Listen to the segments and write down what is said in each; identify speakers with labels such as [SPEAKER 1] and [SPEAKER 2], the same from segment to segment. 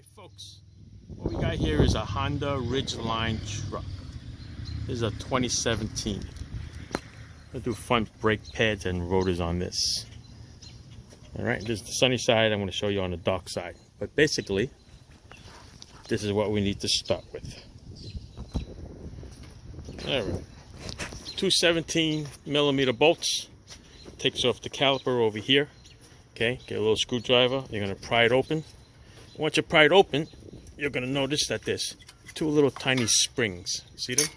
[SPEAKER 1] Alright folks, what we got here is a Honda Ridgeline truck. This is a 2017. I'll do front brake pads and rotors on this. Alright, this is the sunny side. I'm going to show you on the dark side. But basically, this is what we need to start with. Alright, two 17mm bolts. Takes off the caliper over here. Okay, get a little screwdriver. You're going to pry it open. Once you pry it open, you're going to notice that there's two little tiny springs. See them?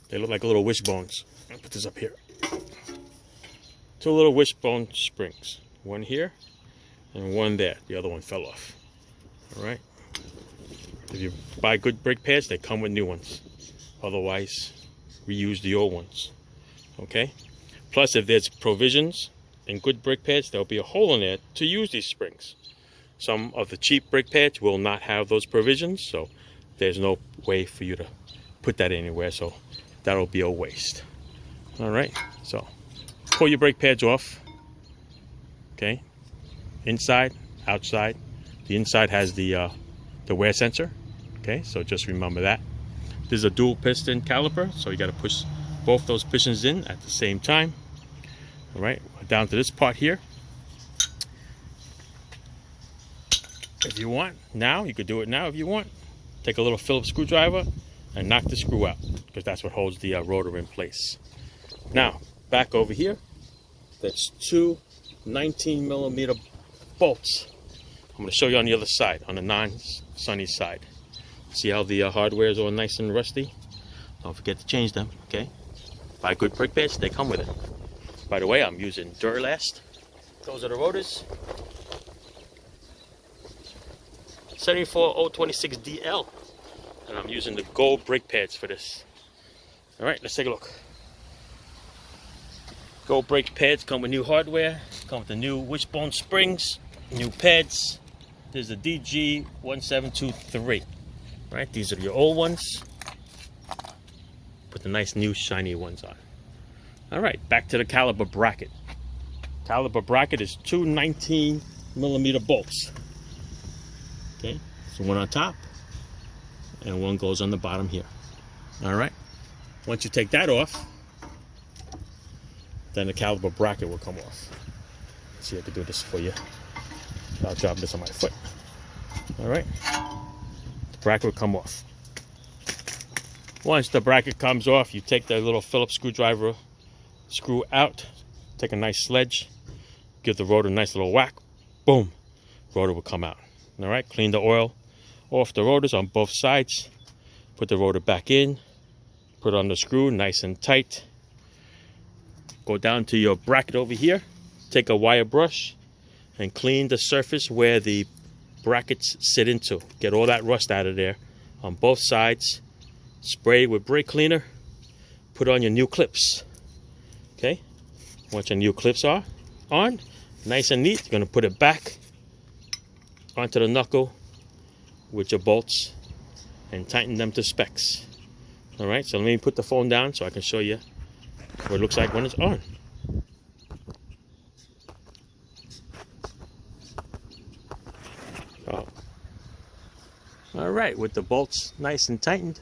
[SPEAKER 1] They look like little wishbones. I'll put this up here. Two little wishbone springs. One here and one there. The other one fell off. Alright? If you buy good brake pads, they come with new ones. Otherwise, reuse the old ones. Okay? Plus, if there's provisions in good brake pads, there'll be a hole in there to use these springs. Some of the cheap brake pads will not have those provisions, so there's no way for you to put that anywhere, so that'll be a waste. Alright, so pull your brake pads off. Okay, inside, outside. The inside has the wear sensor. Okay, so just remember that. This is a dual piston caliper, so you got to push both those pistons in at the same time. Alright, down to this part here. If you want now, you could do it now if you want. Take a little Phillips screwdriver and knock the screw out, because that's what holds the rotor in place. Now, back over here, that's two 19mm bolts. I'm going to show you on the other side, on the non-sunny side. See how the hardware is all nice and rusty? Don't forget to change them, okay? Buy good brake pads, they come with it. By the way, I'm using Duralast. Those are the rotors. 74026DL, and I'm using the gold brake pads for this. All right, let's take a look. Gold brake pads come with new hardware, come with the new wishbone springs, new pads. There's the DG1723. Right, these are your old ones. Put the nice new shiny ones on. All right, back to the caliper bracket. Caliper bracket is two 19mm bolts. Okay, so one on top and one goes on the bottom here. All right, once you take that off, then the caliper bracket will come off. Let's see if I can do this for you. I'll drop this on my foot. All right, the bracket will come off. Once the bracket comes off, you take the little Phillips screwdriver, screw out, take a nice sledge, give the rotor a nice little whack, boom, rotor will come out. All right, clean the oil off the rotors on both sides. Put the rotor back in. Put on the screw nice and tight. Go down to your bracket over here. Take a wire brush and clean the surface where the brackets sit into. Get all that rust out of there on both sides. Spray with brake cleaner. Put on your new clips. Okay, once your new clips are on, nice and neat, you're going to put it back onto the knuckle with your bolts and tighten them to specs. All right, so let me put the phone down so I can show you what it looks like when it's on. Oh. All right, with the bolts nice and tightened,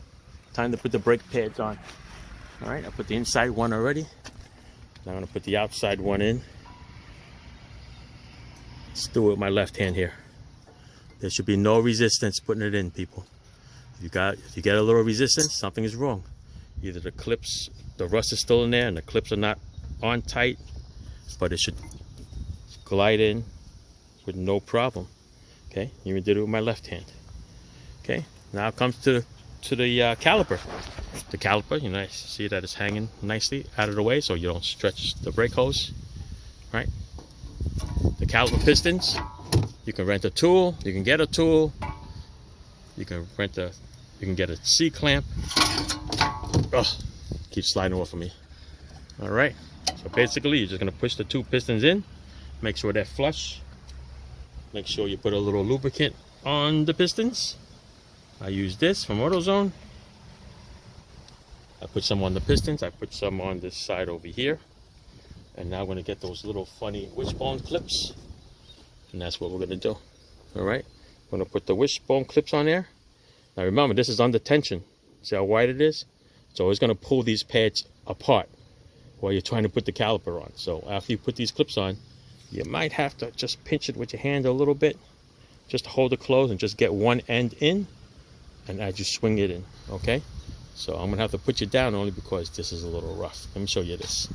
[SPEAKER 1] time to put the brake pads on. All right, I put the inside one already. Now I'm going to put the outside one in. Let's do it with my left hand here. There should be no resistance putting it in, people. If you get a little resistance, something is wrong. Either the clips, the rust is still in there and the clips are not on tight, but it should glide in with no problem. Okay, even did it with my left hand. Okay, now it comes to the caliper. The caliper, you know, see that it's hanging nicely out of the way so you don't stretch the brake hose. Right? The caliper pistons. You can rent a tool, you can get a tool, you can get a C-clamp. Oh, keeps sliding off of me. All right, so basically you're just gonna push the two pistons in, make sure they're flush. Make sure you put a little lubricant on the pistons. I use this from AutoZone. I put some on the pistons, I put some on this side over here. And now I'm gonna get those little funny wishbone clips. And that's what we're going to do. All right. I'm going to put the wishbone clips on there. Now remember, this is under tension. See how wide it is? So it's going to pull these pads apart while you're trying to put the caliper on. So after you put these clips on, you might have to just pinch it with your hand a little bit, just to hold it closed and just get one end in, and as you swing it in, okay? So I'm gonna have to put you down only because this is a little rough. Let me show you this.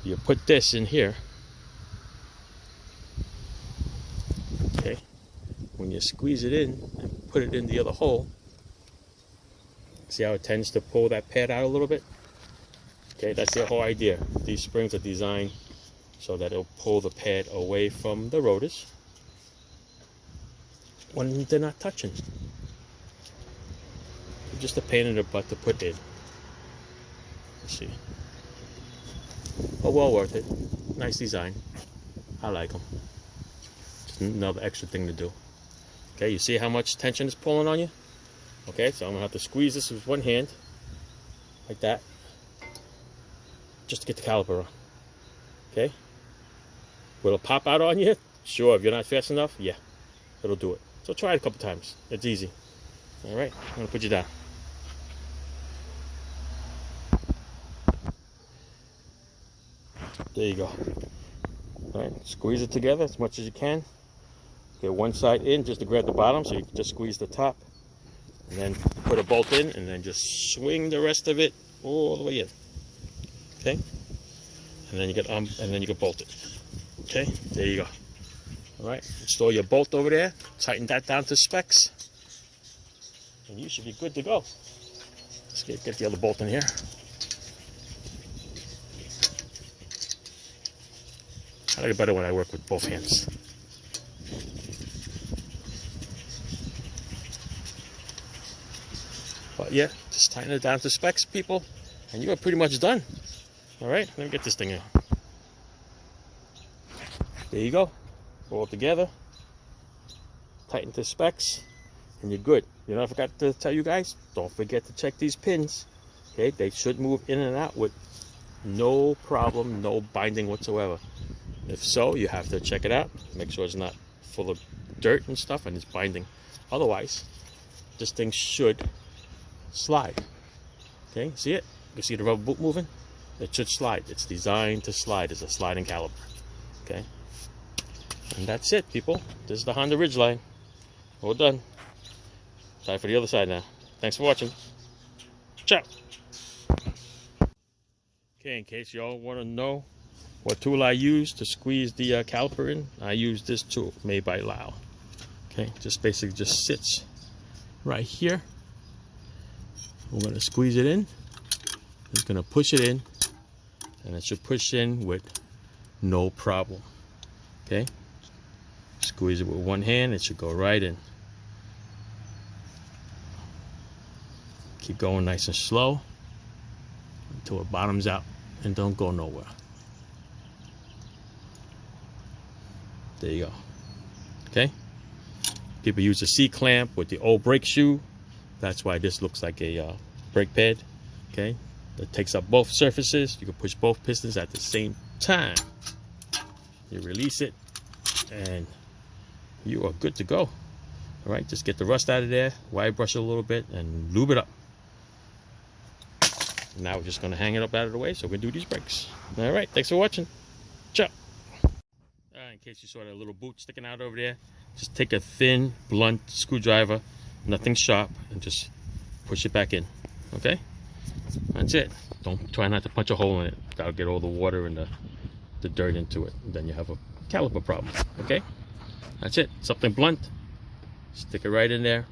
[SPEAKER 1] You put this in here, okay? When you squeeze it in and put it in the other hole, see how it tends to pull that pad out a little bit? Okay, that's the whole idea. These springs are designed so that it'll pull the pad away from the rotors when they're not touching. Just a pain in the butt to put in. Let's see. Oh, well worth it. Nice design. I like them. Just another extra thing to do. Okay, you see how much tension is pulling on you? Okay, so I'm gonna have to squeeze this with one hand, like that, just to get the caliper on. Okay? Will it pop out on you? Sure, if you're not fast enough, yeah, it'll do it. So try it a couple times. It's easy. All right, I'm gonna put you down. There you go. All right, squeeze it together as much as you can. Get one side in just to grab the bottom, so you can just squeeze the top, and then put a bolt in, and then just swing the rest of it all the way in. Okay, and then you get and then you can bolt it. Okay, there you go. All right, install your bolt over there, tighten that down to specs, and you should be good to go. Let's get the other bolt in here. I like it better when I work with both hands. But yeah, just tighten it down to specs, people, and you are pretty much done. All right, let me get this thing in. There you go. All together, tighten to specs, and you're good. You know, I forgot to tell you guys, don't forget to check these pins. Okay, they should move in and out with no problem, no binding whatsoever. If so, you have to check it out, make sure it's not full of dirt and stuff and it's binding. Otherwise, this thing should slide. Okay, see it? You see the rubber boot moving? It should slide. It's designed to slide. It's a sliding caliper. Okay. And that's it, people. This is the Honda Ridgeline. All done. Time for the other side now. Thanks for watching. Ciao. Okay, in case y'all want to know what tool I use to squeeze the caliper in, I use this tool made by Lau. Okay, just basically just sits right here. We're going to squeeze it in. It's going to push it in, and it should push in with no problem. Okay. Squeeze it with one hand, it should go right in. Keep going nice and slow until it bottoms out and don't go nowhere. There you go. Okay? People use a C-clamp with the old brake shoe. That's why this looks like a brake pad. Okay? It takes up both surfaces. You can push both pistons at the same time. You release it, and you are good to go. All right, just get the rust out of there, wire brush it a little bit, and lube it up. Now we're just going to hang it up out of the way so we can do these brakes. All right, thanks for watching. Ciao. In case you saw that little boot sticking out over there, just take a thin, blunt screwdriver, nothing sharp, and just push it back in. Okay? That's it. Don't try not to punch a hole in it. That'll get all the water and the dirt into it. And then you have a caliper problem. Okay? That's it. Something blunt. Stick it right in there.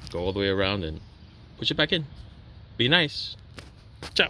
[SPEAKER 1] Go all the way around and push it back in. Be nice. Ciao.